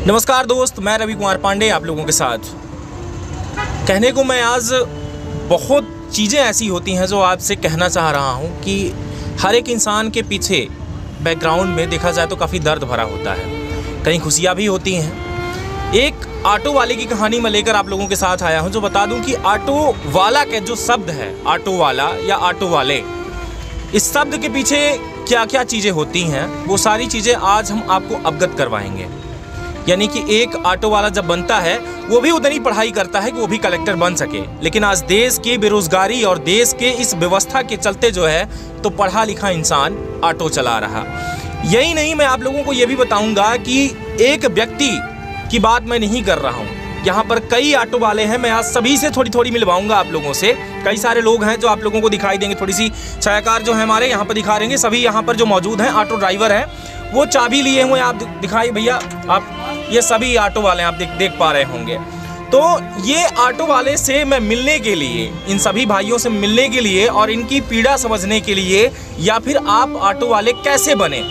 नमस्कार दोस्त, मैं रवि कुमार पांडे आप लोगों के साथ। कहने को मैं आज बहुत चीज़ें ऐसी होती हैं जो आपसे कहना चाह रहा हूं कि हर एक इंसान के पीछे बैकग्राउंड में देखा जाए तो काफ़ी दर्द भरा होता है, कहीं खुशियां भी होती हैं। एक ऑटो वाले की कहानी मैं लेकर आप लोगों के साथ आया हूं, जो बता दूं कि ऑटो वाला का जो शब्द है, ऑटो वाला या ऑटो वाले, इस शब्द के पीछे क्या क्या चीज़ें होती हैं वो सारी चीज़ें आज हम आपको अवगत करवाएंगे। यानी कि एक ऑटो वाला जब बनता है वो भी उतनी पढ़ाई करता है कि वो भी कलेक्टर बन सके, लेकिन आज देश की बेरोजगारी और देश के इस व्यवस्था के चलते जो है तो पढ़ा लिखा इंसान ऑटो चला रहा। यही नहीं, मैं आप लोगों को ये भी बताऊंगा कि एक व्यक्ति की बात मैं नहीं कर रहा हूँ, यहाँ पर कई ऑटो वाले हैं। मैं आज सभी से थोड़ी थोड़ी मिलवाऊंगा आप लोगों से। कई सारे लोग हैं जो आप लोगों को दिखाई देंगे, थोड़ी सी छायाकार जो है हमारे यहाँ पर दिखा देंगे। सभी यहाँ पर जो मौजूद हैं ऑटो ड्राइवर हैं, वो चाबी लिए हुए आप दिखाई भैया, आप ये सभी ऑटो वाले आप देख पा रहे होंगे। तो ये ऑटो वाले से मैं मिलने के लिए, इन सभी भाइयों से मिलने के लिए और इनकी पीड़ा समझने के लिए, या फिर आप ऑटो वाले कैसे बने,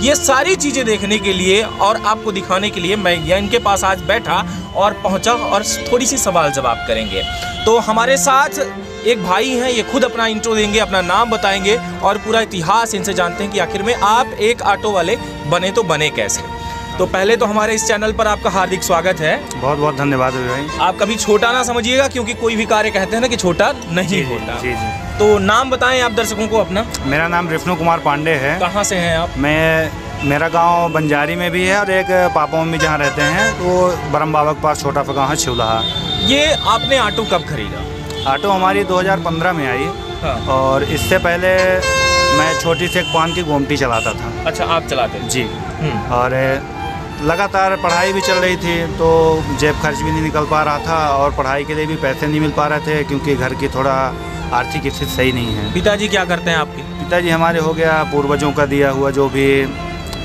ये सारी चीज़ें देखने के लिए और आपको दिखाने के लिए मैं इनके पास आज बैठा और पहुंचा और थोड़ी सी सवाल जवाब करेंगे। तो हमारे साथ एक भाई हैं, ये खुद अपना इंट्रो देंगे, अपना नाम बताएंगे और पूरा इतिहास इनसे जानते हैं कि आखिर में आप एक ऑटो वाले बने तो बने कैसे। तो पहले तो हमारे इस चैनल पर आपका हार्दिक स्वागत है। बहुत बहुत धन्यवाद भाई। आप कभी छोटा ना समझिएगा, क्योंकि कोई भी कार्य कहते हैं ना कि छोटा नहीं होता। जी जी। तो नाम बताएं आप दर्शकों को अपना। मेरा नाम विष्णु कुमार पांडे है। कहाँ से हैं आप? मेरा गांव बंजारी में भी है और एक पापा मम्मी जहाँ रहते हैं तो बरम बाबा के पास छोटा सा गाँव है छिवलाहा। ये आपने ऑटो कब खरीदा? ऑटो हमारी 2015 में आई। हाँ। और इससे पहले मैं छोटी सी एक पान की गोमटी चलाता था। अच्छा, आप चलाते हैं? जी। और लगातार पढ़ाई भी चल रही थी तो जेब खर्च भी नहीं निकल पा रहा था और पढ़ाई के लिए भी पैसे नहीं मिल पा रहे थे, क्योंकि घर की थोड़ा आर्थिक स्थिति सही नहीं है। पिताजी क्या करते हैं आपके? पिताजी हमारे हो गया पूर्वजों का दिया हुआ जो भी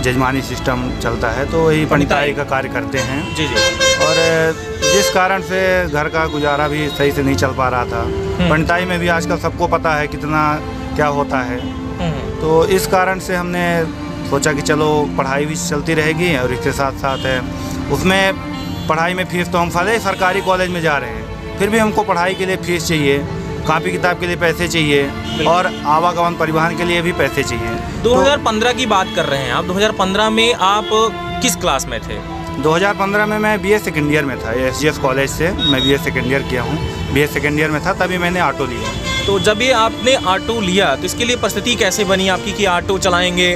जजमानी सिस्टम चलता है तो वही पंडिताई का कार्य करते हैं। जी जी। और जिस कारण से घर का गुजारा भी सही से नहीं चल पा रहा था। पंडिताई में भी आजकल सबको पता है कितना क्या होता है, तो इस कारण से हमने सोचा कि चलो पढ़ाई भी चलती रहेगी और इसके साथ साथ उसमें पढ़ाई में फीस तो हम भले सरकारी कॉलेज में जा रहे हैं, फिर भी हमको पढ़ाई के लिए फीस चाहिए, कॉपी किताब के लिए पैसे चाहिए और आवागमन परिवहन के लिए भी पैसे चाहिए। 2015 की बात कर रहे हैं आप। 2015 में आप किस क्लास में थे? 2015 में मैं BA सेकेंड ईयर में था। SGS कॉलेज से मैं BA सेकेंड ईयर किया हूँ। BA सेकेंड ईयर में था तभी मैंने ऑटो लिया। तो जब ये आपने ऑटो लिया तो इसके लिए परिस्थिति कैसे बनी आपकी कि ऑटो चलाएंगे,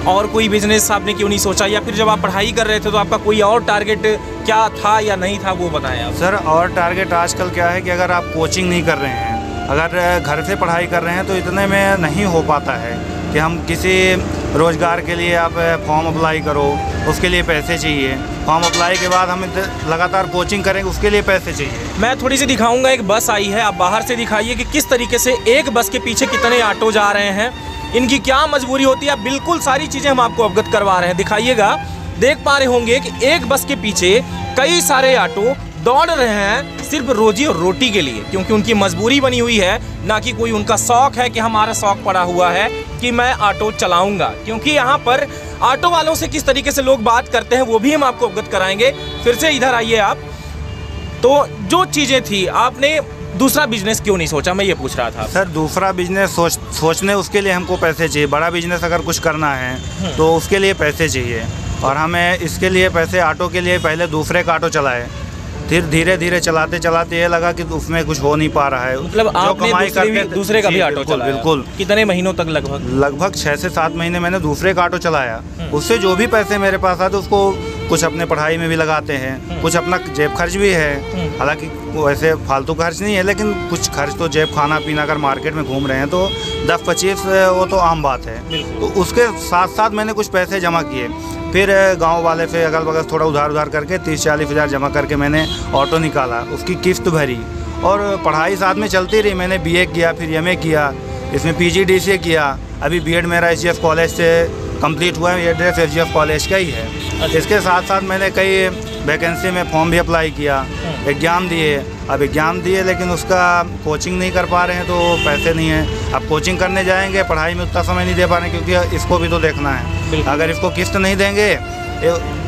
और कोई बिजनेस आपने क्यों नहीं सोचा, या फिर जब आप पढ़ाई कर रहे थे तो आपका कोई और टारगेट क्या था या नहीं था, वो बताएं आप। सर, और टारगेट आजकल क्या है कि अगर आप कोचिंग नहीं कर रहे हैं, अगर घर से पढ़ाई कर रहे हैं तो इतने में नहीं हो पाता है कि हम किसी रोज़गार के लिए आप फॉर्म अप्लाई करो, उसके लिए पैसे चाहिए। फॉर्म अप्लाई के बाद हम लगातार कोचिंग करेंगे, उसके लिए पैसे चाहिए। मैं थोड़ी सी दिखाऊंगा, एक बस आई है, आप बाहर से दिखाइए कि किस तरीके से एक बस के पीछे कितने ऑटो जा रहे हैं, इनकी क्या मजबूरी होती है। बिल्कुल सारी चीज़ें हम आपको अवगत करवा रहे हैं। दिखाइएगा, देख पा रहे होंगे कि एक बस के पीछे कई सारे ऑटो दौड़ रहे हैं सिर्फ रोजी और रोटी के लिए, क्योंकि उनकी मजबूरी बनी हुई है, ना कि कोई उनका शौक है कि हमारा शौक पड़ा हुआ है कि मैं ऑटो चलाऊंगा। क्योंकि यहाँ पर ऑटो वालों से किस तरीके से लोग बात करते हैं वो भी हम आपको अवगत कराएंगे। फिर से इधर आइए आप। तो जो चीज़ें थी, आपने दूसरा बिजनेस क्यों नहीं सोचा, मैं ये पूछ रहा था। सर, दूसरा बिजनेस सोचने उसके लिए हमको पैसे चाहिए। बड़ा बिजनेस अगर कुछ करना है तो उसके लिए पैसे चाहिए, और हमें इसके लिए पैसे ऑटो के लिए पहले दूसरे का ऑटो चलाए, फिर धीरे धीरे चलाते चलाते ये लगा कि उसमें कुछ हो नहीं पा रहा है। मतलब आपने दूसरे का भी ऑटो चलाया? बिल्कुल। कितने महीनों तक? लगभग 6 से 7 महीने मैंने दूसरे का ऑटो चलाया। उससे जो भी पैसे मेरे पास आते उसको कुछ अपने पढ़ाई में भी लगाते हैं, कुछ अपना जेब खर्च भी है। हालांकि वैसे फालतू खर्च नहीं है, लेकिन कुछ खर्च तो जेब खाना पीना, अगर मार्केट में घूम रहे हैं तो 10-25 वो तो आम बात है। तो उसके साथ साथ मैंने कुछ पैसे जमा किए, फिर गांव वाले से अगल बगल थोड़ा उधार करके 30-40 हज़ार जमा करके मैंने ऑटो निकाला, उसकी किस्त भरी और पढ़ाई साथ में चलती रही। मैंने BA किया, फिर MA किया, इसमें PGDCA किया। अभी B.Ed मेरा SGS कॉलेज से कंप्लीट हुआ है। ये एड्रेस SGS कॉलेज का ही है। इसके साथ साथ मैंने कई वैकेंसी में फॉर्म भी अप्लाई किया, एग्ज़ाम दिए। अब एग्ज़ाम दिए लेकिन उसका कोचिंग नहीं कर पा रहे हैं तो पैसे नहीं है। अब कोचिंग करने जाएंगे, पढ़ाई में उतना समय नहीं दे पा रहे हैं, क्योंकि इसको भी तो देखना है। अगर इसको किस्त नहीं देंगे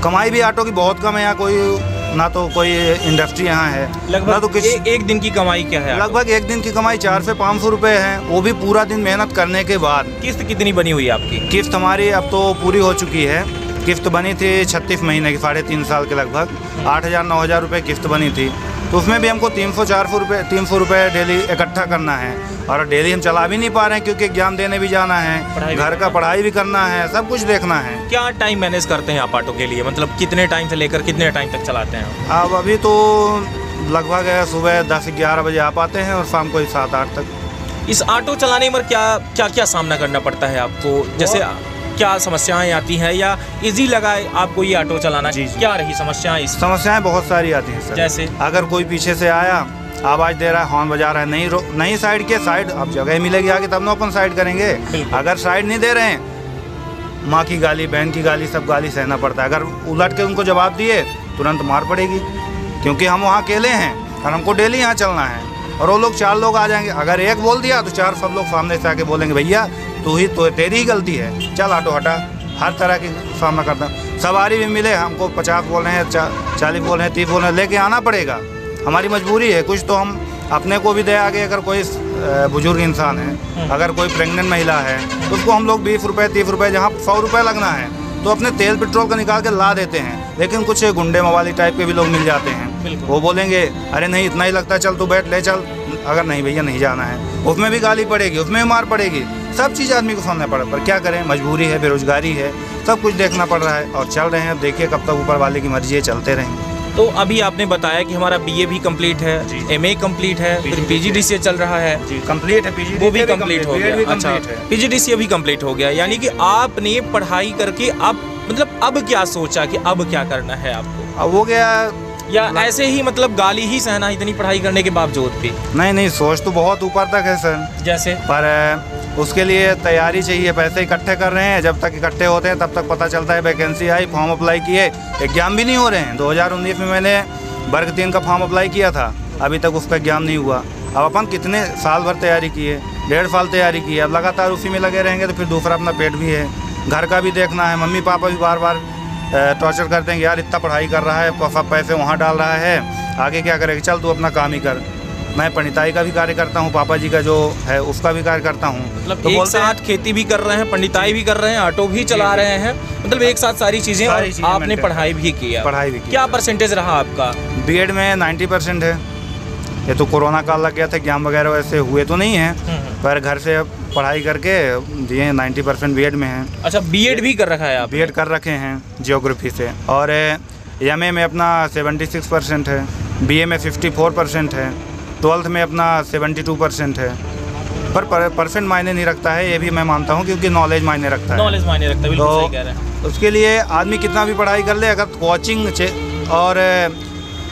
कमाई भी ऑटो की बहुत कम है यहाँ, ना तो कोई इंडस्ट्री यहाँ है, लगभग ना तो किसी एक दिन की कमाई क्या है? लगभग एक दिन की कमाई 400 से 500 रुपये है, वो भी पूरा दिन मेहनत करने के बाद। किस्त कितनी बनी हुई है आपकी? किस्त हमारी अब तो पूरी हो चुकी है। किस्त बनी थी 36 महीने की, 3.5 साल के लगभग 8,000-9,000 रुपये किस्त बनी थी। तो उसमें भी हमको 300 रुपये डेली इकट्ठा करना है, और डेली हम चला भी नहीं पा रहे हैं क्योंकि एग्जाम देने भी जाना है, घर का पढ़ाई भी करना है, सब कुछ देखना है। क्या टाइम मैनेज करते हैं आप ऑटो के लिए? मतलब कितने टाइम से लेकर कितने टाइम तक चलाते हैं? अब अभी तो लगभग सुबह 10-11 बजे आ पाते हैं और शाम को 7-8 तक। इस ऑटो चलाने में क्या सामना करना पड़ता है आपको? जैसे क्या समस्याएं आती हैं, या इजी लगा आपको ये ऑटो चलाना? जी। क्या रही समस्याएं? समस्याएं बहुत सारी आती हैं सर। जैसे अगर कोई पीछे से आया, आवाज़ दे रहा है, हॉर्न बजा रहा है, नहीं साइड के, साइड अब जगह मिलेगी आगे तब ना अपन साइड करेंगे। अगर साइड नहीं दे रहे हैं, माँ की गाली, बहन की गाली, सब गाली सहना पड़ता है। अगर उलट के उनको जवाब दिए तुरंत मार पड़ेगी, क्योंकि हम वहाँ अकेले हैं और हमको डेली यहाँ चलना है, और वो लोग 4 लोग आ जाएंगे। अगर एक बोल दिया तो 4 सब लोग सामने से आके बोलेंगे भैया तेरी ही गलती है, चल ऑटो हटा। हर तरह की सामना करता हूँ। सवारी भी मिले, हमको 50 बोल रहे हैं, 40 बोल रहे हैं, 30 बोल रहे हैं, लेके आना पड़ेगा, हमारी मजबूरी है। कुछ तो हम अपने को भी दे आगे, अगर कोई बुजुर्ग इंसान है, अगर कोई प्रेग्नेंट महिला है, उसको हम लोग 20 रुपये 30 रुपये, जहाँ 100 रुपये लगना है तो अपने तेल पेट्रोल का निकाल के ला देते हैं। लेकिन कुछ गुंडे मवाली टाइप के भी लोग मिल जाते हैं, वो बोलेंगे अरे नहीं इतना ही लगता है, चल तू बैठ, ले चल। अगर नहीं भैया नहीं जाना है, उसमें भी गाली पड़ेगी, उसमें भी मार पड़ेगी। सब चीज़ आदमी को सामने पड़ा, पर क्या करें, मजबूरी है, बेरोजगारी है, सब कुछ देखना पड़ रहा है और चल रहे हैं। देखिए कब तक ऊपर वाले की मर्जी है, चलते रहेंगे। तो अभी आपने बताया कि हमारा BA भी कंप्लीट है, MA कंप्लीट है, फिर PGDCA चल रहा है। कंप्लीट है, वो भी कंप्लीट हो गया। अच्छा, PGDCA भी कंप्लीट हो गया, यानी कि आपने पढ़ाई करके अब क्या सोचा कि अब क्या करना है आपको? अब हो गया, या ऐसे ही गाली ही सहना इतनी पढ़ाई करने के बावजूद भी? नहीं, सोच तो बहुत ऊपर तक है सर। जैसे? पर उसके लिए तैयारी चाहिए, पैसे इकट्ठे कर रहे हैं। जब तक इकट्ठे होते हैं तब तक पता चलता है वैकेंसी आई, फॉर्म अप्लाई किए, एग्ज़ाम भी नहीं हो रहे हैं। 2019 में मैंने वर्ग 3 का फॉर्म अप्लाई किया था, अभी तक उसका एग्ज़ाम नहीं हुआ। अब अपन कितने साल भर तैयारी किए, 1.5 साल तैयारी की है, अब लगातार उसी में लगे रहेंगे तो फिर दूसरा अपना पेट भी है, घर का भी देखना है। मम्मी पापा भी बार बार टॉर्चर करते हैं कि यार इतना पढ़ाई कर रहा है, सब पैसे वहाँ डाल रहा है, आगे क्या करेगा, चल तू अपना काम ही कर। मैं पंडिताई का भी कार्य करता हूँ, पापा जी का जो है उसका भी कार्य करता हूँ। तो एक साथ खेती भी कर रहे हैं, पंडिताई भी कर रहे हैं, ऑटो भी चला रहे हैं, एक साथ सारी चीज़ें। आपने पढ़ाई भी किया? पढ़ाई भी की। क्या परसेंटेज रहा आपका? B.Ed में 90% है। ये तो कोरोना काल लग गया था, एग्जाम वगैरह वैसे हुए तो नहीं हैं, पर घर से पढ़ाई करके दिए 90% B.Ed में हैं। अच्छा, B.Ed भी कर रखा है आप? B.Ed कर रखे हैं जियोग्राफी से, और MA में अपना 76% है, BA में 54% है, 12th में अपना 72% है। पर परसेंट मायने नहीं रखता है, ये भी मैं मानता हूँ, क्योंकि नॉलेज मायने रखता है। नॉलेज मायने रखता है, बिल्कुल सही कह रहे हैं। उसके लिए आदमी कितना भी पढ़ाई कर ले, अगर कोचिंग और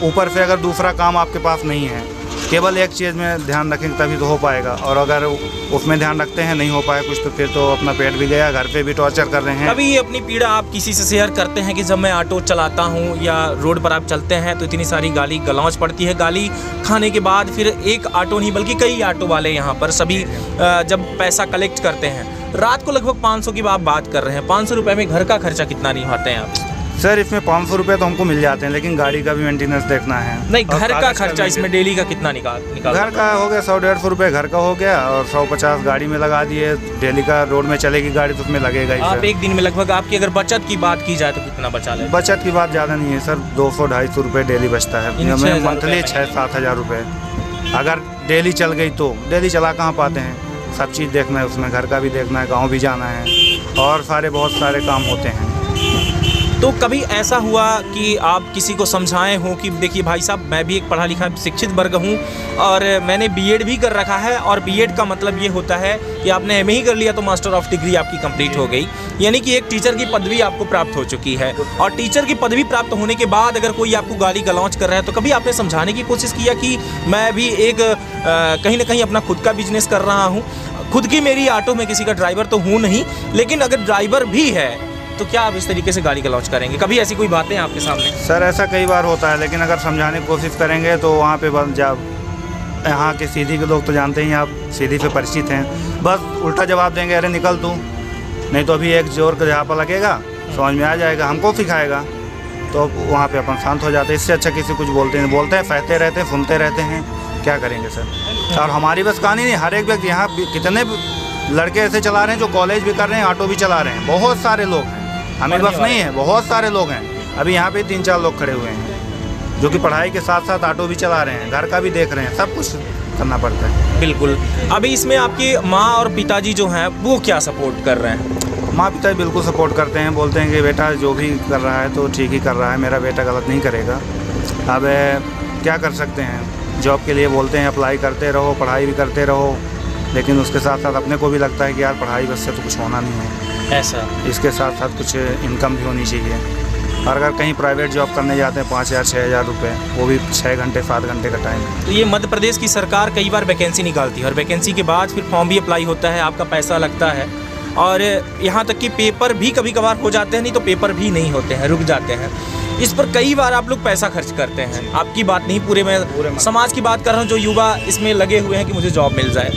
ऊपर से अगर दूसरा काम आपके पास नहीं है, केवल एक चीज़ में ध्यान रखेंगे तभी तो हो पाएगा। और अगर उसमें ध्यान रखते हैं नहीं हो पाए कुछ, तो फिर तो अपना पेट भी गया, घर पे भी टॉर्चर कर रहे हैं। कभी अपनी पीड़ा आप किसी से शेयर करते हैं कि जब मैं ऑटो चलाता हूँ या रोड पर आप चलते हैं तो इतनी सारी गाली गलौज पड़ती है, गाली खाने के बाद फिर एक ऑटो नहीं बल्कि कई ऑटो वाले यहाँ पर सभी जब पैसा कलेक्ट करते हैं, रात को लगभग 500 की आप बात कर रहे हैं, 500 रुपये में घर का खर्चा कितना नहीं होते हैं आप? सर इसमें 500 रुपये तो हमको मिल जाते हैं, लेकिन गाड़ी का भी मेंटेनेंस देखना है। नहीं, घर का खर्चा इसमें डेली का कितना निकाल? घर का हो गया 100-150 रुपये घर का हो गया, और 150 गाड़ी में लगा दिए। डेली का रोड में चलेगी गाड़ी तो उसमें लगेगा ही। आप एक दिन में लगभग आपकी अगर बचत की बात की जाए तो कितना बचा ले? बचत की बात ज़्यादा नहीं है सर, 200-250 रुपये डेली बचता है। मंथली 6-7 हज़ार रुपये अगर डेली चल गई तो। डेली चला कहाँ पाते हैं, सब चीज़ देखना है उसमें, घर का भी देखना है, गाँव भी जाना है, और बहुत सारे काम होते हैं। तो कभी ऐसा हुआ कि आप किसी को समझाएं हो कि देखिए भाई साहब, मैं भी एक पढ़ा लिखा शिक्षित वर्ग हूं और मैंने B.Ed भी कर रखा है, और B.Ed का मतलब ये होता है कि आपने MA ही कर लिया तो मास्टर ऑफ डिग्री आपकी कंप्लीट हो गई, यानी कि एक टीचर की पदवी आपको प्राप्त हो चुकी है। और टीचर की पदवी प्राप्त होने के बाद अगर कोई आपको गाली गलौज कर रहा है तो कभी आपने समझाने की कोशिश किया कि मैं भी एक कहीं ना कहीं अपना खुद का बिजनेस कर रहा हूँ, खुद की मेरी ऑटो में किसी का ड्राइवर तो हूँ नहीं, लेकिन अगर ड्राइवर भी है तो क्या आप इस तरीके से गाली गलौज करेंगे? कभी ऐसी कोई बातें आपके सामने? सर ऐसा कई बार होता है, लेकिन अगर समझाने की कोशिश करेंगे तो वहाँ पे बस यहाँ के सीधी के लोग तो जानते ही, आप सीधी से परिचित हैं, बस उल्टा जवाब देंगे, अरे निकल तू, नहीं तो अभी एक जोर का झापा लगेगा, समझ में आ जाएगा, हमको सिखाएगा, तो वहाँ पे अपन शांत हो जाते हैं। इससे अच्छा किसी कुछ बोलते हैं, फहते रहते हैं, सुनते रहते हैं, क्या करेंगे सर। और हमारी बस कहानी नहीं, हर एक व्यक्ति यहाँ कितने लड़के ऐसे चला रहे हैं जो कॉलेज भी कर रहे हैं, ऑटो भी चला रहे हैं, बहुत सारे लोग हैं, हमें बस नहीं है, बहुत सारे लोग हैं। अभी यहाँ पे 3-4 लोग खड़े हुए हैं जो कि पढ़ाई के साथ साथ ऑटो भी चला रहे हैं, घर का भी देख रहे हैं, सब कुछ करना पड़ता है। बिल्कुल। अभी इसमें आपकी माँ और पिताजी जो हैं वो क्या सपोर्ट कर रहे हैं? माँ पिता बिल्कुल सपोर्ट करते हैं, बोलते हैं कि बेटा जो भी कर रहा है तो ठीक ही कर रहा है, मेरा बेटा गलत नहीं करेगा। अब क्या कर सकते हैं, जॉब के लिए बोलते हैं अप्लाई करते रहो, पढ़ाई भी करते रहो, लेकिन उसके साथ साथ अपने को भी लगता है कि यार पढ़ाई बस से तो कुछ होना नहीं है, ऐसा इसके साथ साथ कुछ इनकम भी होनी चाहिए। और अगर कहीं प्राइवेट जॉब करने जाते हैं 5,000-6,000 रुपये, वो भी 6 घंटे 7 घंटे का टाइम। तो ये मध्य प्रदेश की सरकार कई बार वैकेंसी निकालती है और वैकेंसी के बाद फिर फॉर्म भी अप्लाई होता है, आपका पैसा लगता है, और यहाँ तक कि पेपर भी कभी कभार हो जाते हैं, नहीं तो पेपर भी नहीं होते हैं, रुक जाते हैं। इस पर कई बार आप लोग पैसा खर्च करते हैं। आपकी बात नहीं, पूरे मैं समाज की बात कर रहा हूँ, जो युवा इसमें लगे हुए हैं कि मुझे जॉब मिल जाए।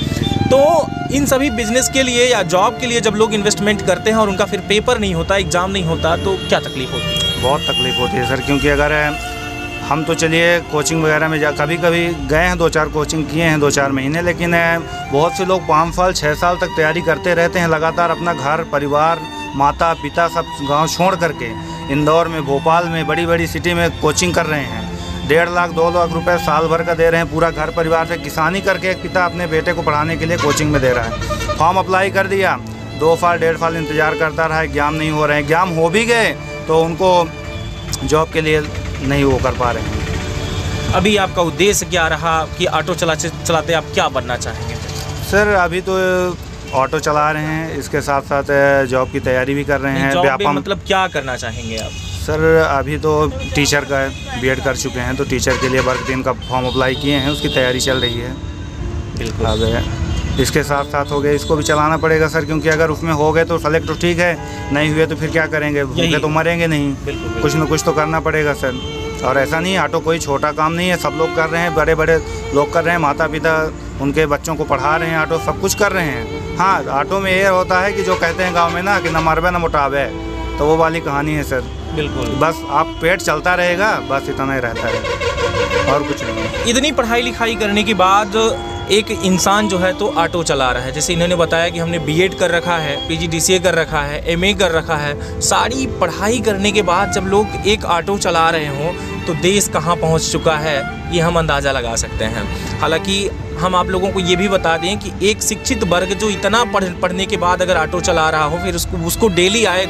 तो इन सभी बिजनेस के लिए या जॉब के लिए जब लोग इन्वेस्टमेंट करते हैं और उनका फिर पेपर नहीं होता, एग्ज़ाम नहीं होता, तो क्या तकलीफ होती है? बहुत तकलीफ होती है सर, क्योंकि अगर हम तो चलिए कोचिंग वगैरह में कभी कभी गए हैं, 2-4 कोचिंग किए हैं 2-4 महीने, लेकिन बहुत से लोग 5 साल 6 साल तक तैयारी करते रहते हैं लगातार, अपना घर परिवार माता पिता सब गांव छोड़ करके इंदौर में, भोपाल में, बड़ी बड़ी सिटी में कोचिंग कर रहे हैं। 1.5 लाख 2 लाख रुपए साल भर का दे रहे हैं, पूरा घर परिवार से किसानी करके एक पिता अपने बेटे को पढ़ाने के लिए कोचिंग में दे रहा है। फॉर्म अप्लाई कर दिया, 2 साल 1.5 साल इंतज़ार करता रहा, एग्ज़ाम नहीं हो रहे हैं, एग्ज़ाम हो भी गए तो उनको जॉब के लिए नहीं वो कर पा रहे हैं। अभी आपका उद्देश्य क्या रहा कि ऑटो चलाते आप क्या बनना चाहेंगे? सर अभी तो ऑटो चला रहे हैं, इसके साथ साथ जॉब की तैयारी भी कर रहे हैं। जॉब में मतलब क्या करना चाहेंगे आप? सर अभी तो टीचर का बीएड कर चुके हैं, तो टीचर के लिए वर्क दिन का फॉर्म अप्लाई किए हैं, उसकी तैयारी चल रही है। बिल्कुल। अब इसके साथ साथ हो गए, इसको भी चलाना पड़ेगा सर, क्योंकि अगर उसमें हो गए तो सेलेक्ट तो ठीक है, नहीं हुए तो फिर क्या करेंगे, भूखे तो मरेंगे नहीं। बिल्कुल। कुछ न कुछ तो करना पड़ेगा सर। और ऐसा नहीं, ऑटो कोई छोटा काम नहीं है, सब लोग कर रहे हैं, बड़े बड़े लोग कर रहे हैं, माता पिता उनके बच्चों को पढ़ा रहे हैं, ऑटो सब कुछ कर रहे हैं। हाँ, ऑटो में ये होता है कि जो कहते हैं गांव में ना कि न मरबे न मोटाबे, तो वो वाली कहानी है सर। बिल्कुल। बस आप पेट चलता रहेगा, बस इतना ही रहता है और कुछ नहीं है। इतनी पढ़ाई लिखाई करने के बाद एक इंसान जो है तो ऑटो चला रहा है, जैसे इन्होंने बताया कि हमने बीएड कर रखा है, पीजीडीसीए कर रखा है, एमए कर रखा है, सारी पढ़ाई करने के बाद जब लोग एक ऑटो चला रहे हों तो देश कहाँ पहुँच चुका है ये हम अंदाज़ा लगा सकते हैं। हालांकि हम आप लोगों को ये भी बता दें कि एक शिक्षित वर्ग जो इतना पढ़ने के बाद अगर ऑटो चला रहा हो, फिर उसको डेली आए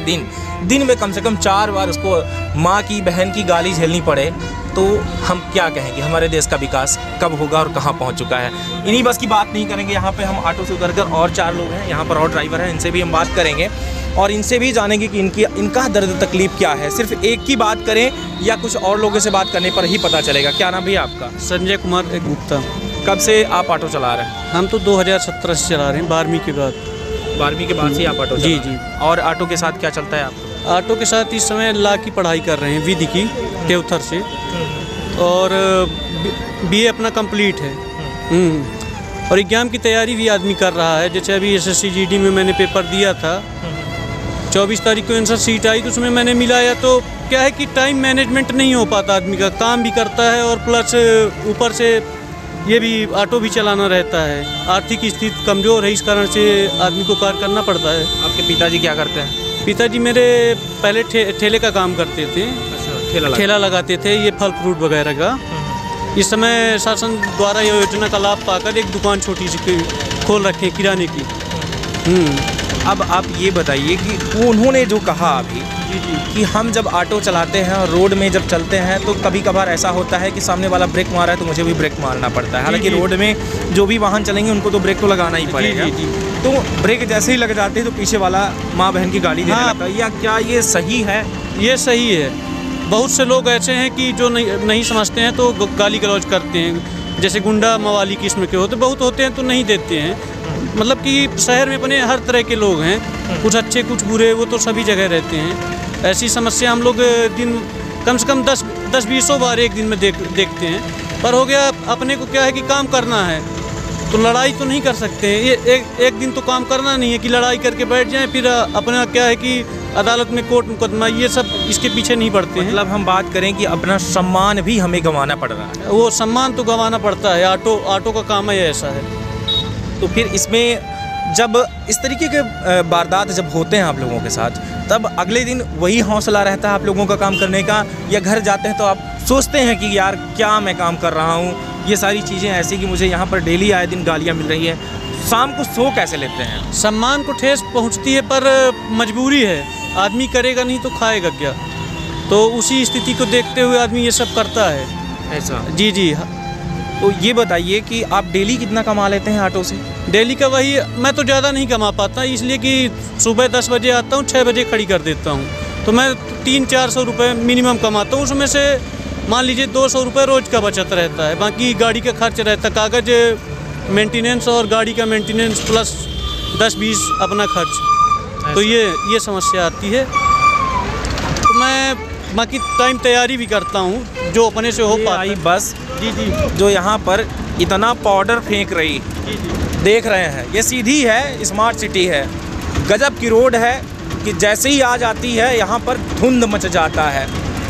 दिन में कम से कम 4 बार उसको माँ की बहन की गाली झेलनी पड़े, तो हम क्या कहेंगे हमारे देश का विकास कब होगा और कहाँ पहुँच चुका है। इन्हीं बस की बात नहीं करेंगे, यहाँ पे हम ऑटो से उतरकर और 4 लोग हैं, यहाँ पर और ड्राइवर हैं, इनसे भी हम बात करेंगे और इनसे भी जानेंगे कि इनका दर्द तकलीफ क्या है। सिर्फ एक की बात करें या कुछ और लोगों से बात करने पर ही पता चलेगा। क्या नाम है आपका? संजय कुमार गुप्ता। कब से आप ऑटो चला रहे हैं? हम तो 2017 से चला रहे हैं, 12वीं के बाद। 12वीं के बाद से आप ऑटो चला जी रहे हैं? जी। और ऑटो के साथ क्या चलता है आपका? ऑटो के साथ इस समय लॉ की पढ़ाई कर रहे हैं, विधि की, देवथर से, और बीए अपना कंप्लीट है। और एग्ज़ाम की तैयारी भी आदमी कर रहा है। जैसे अभी एसएससी जीडी में मैंने पेपर दिया था, 24 तारीख को आंसर शीट आई, तो उसमें मैंने मिलाया, तो क्या है कि टाइम मैनेजमेंट नहीं हो पाता आदमी का, काम भी करता है और प्लस ऊपर से ये भी ऑटो भी चलाना रहता है। आर्थिक स्थिति कमज़ोर है, इस कारण से आदमी को कार्य करना पड़ता है। आपके पिताजी क्या करते हैं? पिताजी मेरे पहले ठेले का काम करते थे। अच्छा, ठेला लगाते थे, ये फल फ्रूट वगैरह का। इस समय शासन द्वारा ये योजना का लाभ पाकर एक दुकान छोटी सी खोल रखे किराने की। अब आप ये बताइए कि उन्होंने जो कहा अभी कि हम जब ऑटो चलाते हैं और रोड में जब चलते हैं तो कभी कभार ऐसा होता है कि सामने वाला ब्रेक मारा है तो मुझे भी ब्रेक मारना पड़ता है। हालांकि रोड में जो भी वाहन चलेंगे उनको तो ब्रेक तो लगाना ही पड़ेगा। तो ब्रेक जैसे ही लग जाते हैं तो पीछे वाला माँ बहन की गाली देने लगता है, या क्या ये सही है? ये सही है। बहुत से लोग ऐसे हैं कि जो नहीं समझते हैं तो गाली गलौज करते हैं। जैसे गुंडा मवाली किस्म के होते बहुत होते हैं तो नहीं देते हैं। मतलब कि शहर में अपने हर तरह के लोग हैं, कुछ अच्छे कुछ बुरे, वो तो सभी जगह रहते हैं। ऐसी समस्या हम लोग दिन कम से कम 10-20 बार एक दिन में देखते हैं। पर हो गया, अपने को क्या है कि काम करना है तो लड़ाई तो नहीं कर सकते हैं। ये एक दिन तो काम करना नहीं है कि लड़ाई करके बैठ जाएं, फिर अपना क्या है कि अदालत में कोर्ट मुकदमा, ये सब इसके पीछे नहीं पड़ते हैं। मतलब हम बात करें कि अपना सम्मान भी हमें गंवाना पड़ रहा है। वो सम्मान तो गंवाना पड़ता है, ऑटो का काम है ऐसा है। तो फिर इसमें जब इस तरीके के वारदात जब होते हैं आप लोगों के साथ, तब अगले दिन वही हौसला रहता है आप लोगों का काम करने का, या घर जाते हैं तो आप सोचते हैं कि यार क्या मैं काम कर रहा हूँ, ये सारी चीज़ें ऐसी कि मुझे यहाँ पर डेली आए दिन गालियाँ मिल रही है, शाम को सो कैसे लेते हैं? सम्मान को ठेस पहुँचती है, पर मजबूरी है, आदमी करेगा नहीं तो खाएगा क्या, तो उसी स्थिति को देखते हुए आदमी ये सब करता है। ऐसा? जी जी। तो ये बताइए कि आप डेली कितना कमा लेते हैं ऑटो से? डेली का वही, मैं तो ज़्यादा नहीं कमा पाता, इसलिए कि सुबह 10 बजे आता हूँ, 6 बजे खड़ी कर देता हूँ, तो मैं 300-400 रुपये मिनिमम कमाता हूँ। उसमें से मान लीजिए 200 रुपये रोज़ का बचत रहता है, बाकी गाड़ी का खर्च रहता है, कागज़ मेंटेनेंस और गाड़ी का मेंटेनेंस प्लस 10-20 अपना खर्च, तो ये समस्या आती है। तो मैं बाकी टाइम तैयारी भी करता हूँ जो अपने से हो पाता है। बस जी जी, जो यहाँ पर इतना पाउडर फेंक रही देख रहे हैं, ये सीधी है, स्मार्ट सिटी है, गजब की रोड है कि जैसे ही आ जाती है यहाँ पर धुंध मच जाता है।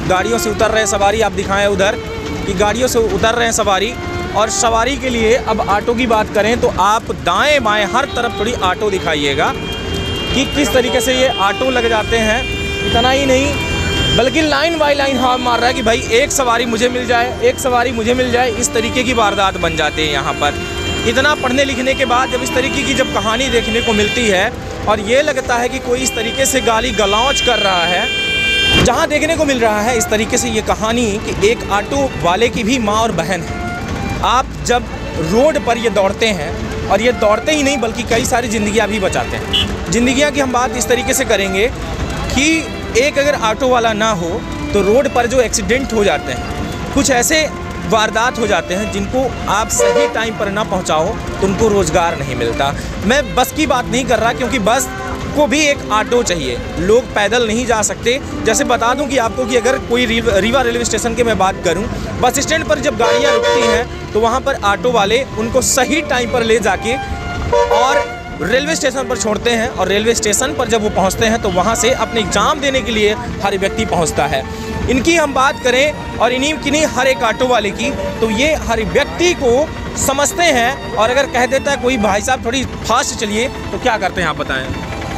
गाड़ियों से उतर रहे सवारी, आप दिखाएं उधर कि गाड़ियों से उतर रहे हैं सवारी, और सवारी के लिए अब ऑटो की बात करें तो आप दाएं बाएं हर तरफ थोड़ी ऑटो दिखाइएगा कि किस तरीके से ये ऑटो लग जाते हैं। इतना ही नहीं बल्कि लाइन बाई लाइन हाँ मार रहा है कि भाई एक सवारी मुझे मिल जाए, एक सवारी मुझे मिल जाए, इस तरीके की वारदात बन जाते हैं यहाँ पर। इतना पढ़ने लिखने के बाद जब इस तरीके की जब कहानी देखने को मिलती है और ये लगता है कि कोई इस तरीके से गाली गलौज कर रहा है, जहाँ देखने को मिल रहा है इस तरीके से ये कहानी कि एक ऑटो वाले की भी माँ और बहन है। आप जब रोड पर ये दौड़ते हैं, और ये दौड़ते ही नहीं बल्कि कई सारी ज़िंदगियाँ भी बचाते हैं। ज़िंदगियाँ की हम बात इस तरीके से करेंगे कि एक अगर ऑटो वाला ना हो तो रोड पर जो एक्सीडेंट हो जाते हैं, कुछ ऐसे वारदात हो जाते हैं जिनको आप सही टाइम पर ना पहुंचाओ तो उनको रोज़गार नहीं मिलता। मैं बस की बात नहीं कर रहा, क्योंकि बस को भी एक ऑटो चाहिए, लोग पैदल नहीं जा सकते। जैसे बता दूं कि आपको कि अगर कोई रीवा रेलवे स्टेशन की मैं बात करूं, बस स्टैंड पर जब गाड़ियां रुकती हैं तो वहां पर ऑटो वाले उनको सही टाइम पर ले जाके और रेलवे स्टेशन पर छोड़ते हैं, और रेलवे स्टेशन पर जब वो पहुंचते हैं तो वहां से अपने एग्ज़ाम देने के लिए हर व्यक्ति पहुंचता है। इनकी हम बात करें और इन्हीं की नहीं हर एक ऑटो वाले की, तो ये हर व्यक्ति को समझते हैं, और अगर कह देता है कोई भाई साहब थोड़ी फास्ट चलिए तो क्या करते हैं आप बताएं?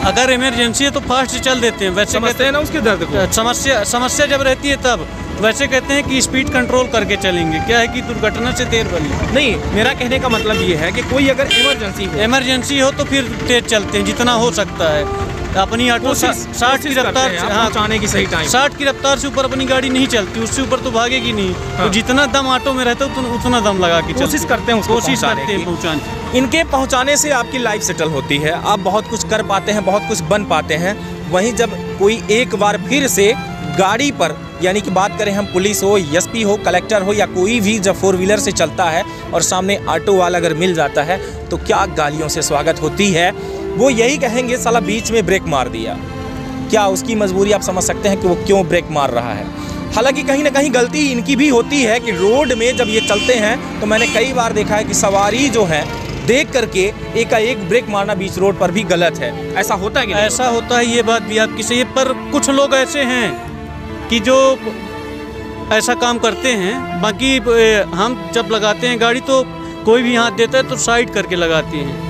अगर इमरजेंसी है तो फास्ट चल देते हैं, वैसे समझते हैं ना उसके दर्द को। समस्या जब रहती है तब वैसे कहते हैं कि स्पीड कंट्रोल करके चलेंगे, क्या है कि दुर्घटना से देर बनी। नहीं, मेरा कहने का मतलब ये है कि कोई अगर इमरजेंसी हो तो फिर तेज चलते हैं जितना हो सकता है। अपनी ऑटो 60 की रफ्तार, हाँ, पहुंचाने की सही टाइम 60 की रफ्तार से ऊपर अपनी गाड़ी नहीं चलती, उससे ऊपर तो भागेगी नहीं। तो जितना दम ऑटो में रहता है उतना दम लगा के कोशिश करते हैं, कोशिश करते हैं पहुँचाने। इनके पहुंचाने से आपकी लाइफ सेटल होती है, आप बहुत कुछ कर पाते हैं, बहुत कुछ बन पाते हैं। वहीं जब कोई एक बार फिर से गाड़ी पर, यानी कि बात करें हम पुलिस हो, एसपी हो, कलेक्टर हो, या कोई भी जब 4 व्हीलर से चलता है और सामने ऑटो वाला अगर मिल जाता है तो क्या गालियों से स्वागत होती है। वो यही कहेंगे साला बीच में ब्रेक मार दिया। क्या उसकी मजबूरी आप समझ सकते हैं कि वो क्यों ब्रेक मार रहा है। हालांकि कहीं ना कहीं गलती इनकी भी होती है कि रोड में जब ये चलते हैं तो मैंने कई बार देखा है कि सवारी जो है देख करके एक ब्रेक मारना बीच रोड पर भी गलत है। ऐसा होता है कि नहीं? ऐसा होता है, ये बात भी आपकी सही है, पर कुछ लोग ऐसे हैं कि जो ऐसा काम करते हैं। बाकी हम जब लगाते हैं गाड़ी तो कोई भी हाथ देता है तो साइड करके लगाते हैं,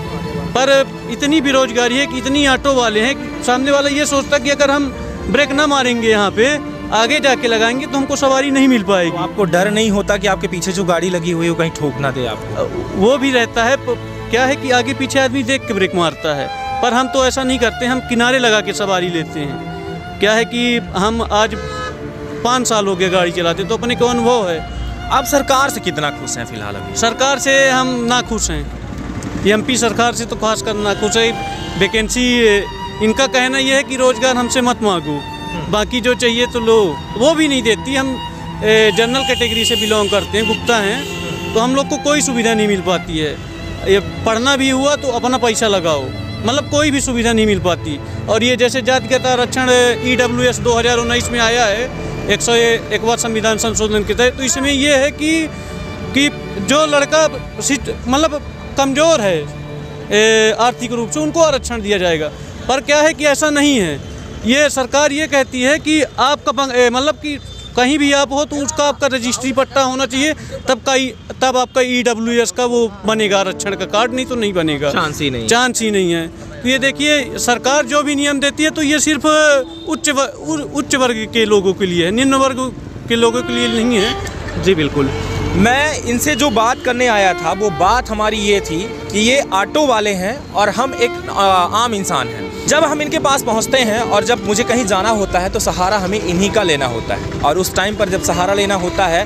पर इतनी बेरोजगारी है कि इतनी ऑटो वाले हैं कि सामने वाला ये सोचता कि अगर हम ब्रेक ना मारेंगे यहाँ पे आगे जाके लगाएंगे तो हमको सवारी नहीं मिल पाएगी। तो आपको डर नहीं होता कि आपके पीछे जो गाड़ी लगी हुई है वो कहीं ठोक ना दे आपको? वो भी रहता है। क्या है कि आगे पीछे आदमी देख के ब्रेक मारता है, पर हम तो ऐसा नहीं करते, हम किनारे लगा के सवारी लेते हैं। क्या है कि हम आज 5 साल हो गए गाड़ी चलाते, तो अपने को अनुभव है। आप सरकार से कितना खुश हैं फिलहाल? अभी सरकार से हम ना खुश हैं, एमपी सरकार से तो खास कर ना खुश है। वैकेंसी इनका कहना यह है कि रोज़गार हमसे मत मांगो, बाकी जो चाहिए तो लो, वो भी नहीं देती। हम जनरल कैटेगरी से बिलोंग करते हैं, गुप्ता हैं, तो हम लोग को कोई सुविधा नहीं मिल पाती है। ये पढ़ना भी हुआ तो अपना पैसा लगाओ, मतलब कोई भी सुविधा नहीं मिल पाती। और ये जैसे जातिगत आरक्षण EWS 2019 में आया है 101वां संविधान संशोधन के तहत, तो इसमें ये है कि जो लड़का मतलब कमज़ोर है आर्थिक रूप से उनको आरक्षण दिया जाएगा। पर क्या है कि ऐसा नहीं है, ये सरकार ये कहती है कि आपका मतलब कि कहीं भी आप हो तो उसका आपका रजिस्ट्री पट्टा होना चाहिए, तब आपका EWS का वो बनेगा आरक्षण का कार्ड, नहीं तो नहीं बनेगा। चांस ही नहीं, चांस ही नहीं है। तो ये देखिए सरकार जो भी नियम देती है तो ये सिर्फ उच्च वर्ग के लोगों के लिए है, निम्न वर्ग के लोगों के लिए नहीं है। जी बिल्कुल। मैं इनसे जो बात करने आया था वो बात हमारी ये थी कि ये ऑटो वाले हैं और हम एक आम इंसान हैं। जब हम इनके पास पहुंचते हैं और जब मुझे कहीं जाना होता है तो सहारा हमें इन्हीं का लेना होता है, और उस टाइम पर जब सहारा लेना होता है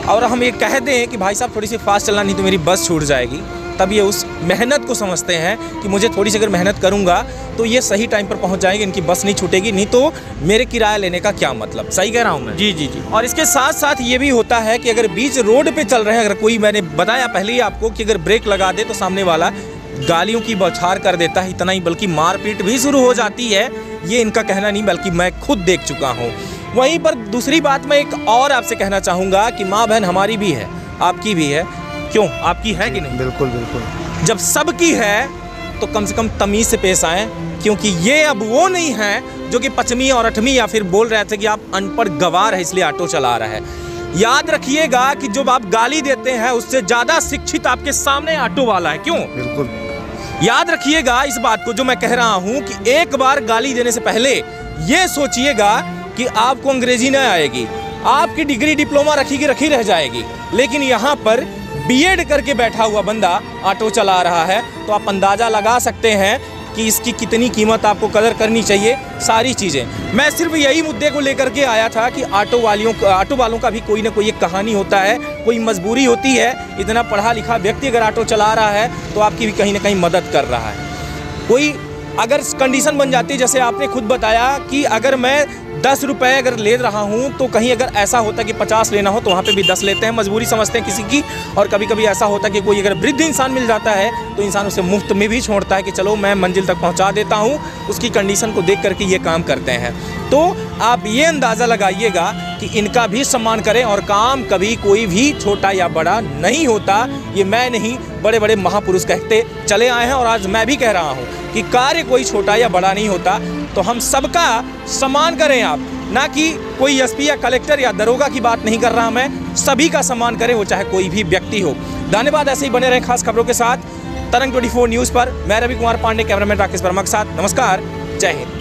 और हम ये कह दें कि भाई साहब थोड़ी सी फास्ट चलना नहीं तो मेरी बस छूट जाएगी, तब ये उस मेहनत को समझते हैं कि मुझे थोड़ी सी अगर मेहनत करूंगा तो ये सही टाइम पर पहुंच जाएंगे, इनकी बस नहीं छूटेगी, नहीं तो मेरे किराया लेने का क्या मतलब। सही कह रहा हूं मैं? जी जी जी। और इसके साथ साथ ये भी होता है कि अगर बीच रोड पे चल रहे हैं, अगर कोई, मैंने बताया पहले ही आपको कि अगर ब्रेक लगा दे तो सामने वाला गालियों की बौछार कर देता है, इतना ही बल्कि मारपीट भी शुरू हो जाती है। ये इनका कहना नहीं बल्कि मैं खुद देख चुका हूँ। वहीं पर दूसरी बात मैं एक और आपसे कहना चाहूँगा कि माँ बहन हमारी भी है, आपकी भी है। क्यों, आपकी है कि नहीं? बिल्कुल बिल्कुल। जब सबकी है तो कम से कम तमीज से पेश आएँ, क्योंकि ये अब वो नहीं है जो कि 5वीं और 8वीं या फिर बोल रहे थे कि आप अनपढ़ गवार है इसलिए ऑटो चला रहा है। याद रखिएगा कि जब आप गाली देते हैं उससे ज़्यादा शिक्षित आपके सामने ऑटो वाला है। क्यों? बिल्कुल याद रखिएगा इस बात को जो मैं कह रहा हूँ कि एक बार गाली देने से पहले ये सोचिएगा कि आपको अंग्रेजी न आएगी, आपकी डिग्री डिप्लोमा रखी की रखी रह जाएगी, लेकिन यहाँ पर बीएड करके बैठा हुआ बंदा ऑटो चला रहा है, तो आप अंदाज़ा लगा सकते हैं कि इसकी कितनी कीमत आपको कदर करनी चाहिए। सारी चीज़ें मैं सिर्फ यही मुद्दे को लेकर के आया था कि ऑटो वालों का भी कोई ना कोई एक कहानी होता है, कोई मजबूरी होती है। इतना पढ़ा लिखा व्यक्ति अगर ऑटो चला रहा है तो आपकी भी कहीं ना कहीं मदद कर रहा है। कोई अगर कंडीशन बन जाती है, जैसे आपने खुद बताया कि अगर मैं 10 रुपये अगर ले रहा हूँ तो कहीं अगर ऐसा होता कि 50 लेना हो तो वहाँ पे भी 10 लेते हैं, मजबूरी समझते हैं किसी की। और कभी कभी ऐसा होता कि कोई अगर वृद्ध इंसान मिल जाता है तो इंसान उसे मुफ्त में भी छोड़ता है कि चलो मैं मंजिल तक पहुँचा देता हूँ, उसकी कंडीशन को देख करके ये काम करते हैं। तो आप ये अंदाज़ा लगाइएगा कि इनका भी सम्मान करें, और काम कभी कोई भी छोटा या बड़ा नहीं होता। ये मैं नहीं, बड़े बड़े महापुरुष कहते चले आए हैं, और आज मैं भी कह रहा हूँ कि कार्य कोई छोटा या बड़ा नहीं होता। तो हम सबका सम्मान करें आप, ना कि कोई एसपी या कलेक्टर या दरोगा की बात नहीं कर रहा मैं, सभी का सम्मान करें, वो चाहे कोई भी व्यक्ति हो। धन्यवाद। ऐसे ही बने रहें खास खबरों के साथ तरंग 24 न्यूज़ पर। मैं रवि कुमार पांडे, कैमरामैन राकेश वर्मा के साथ। नमस्कार, जय हिंद।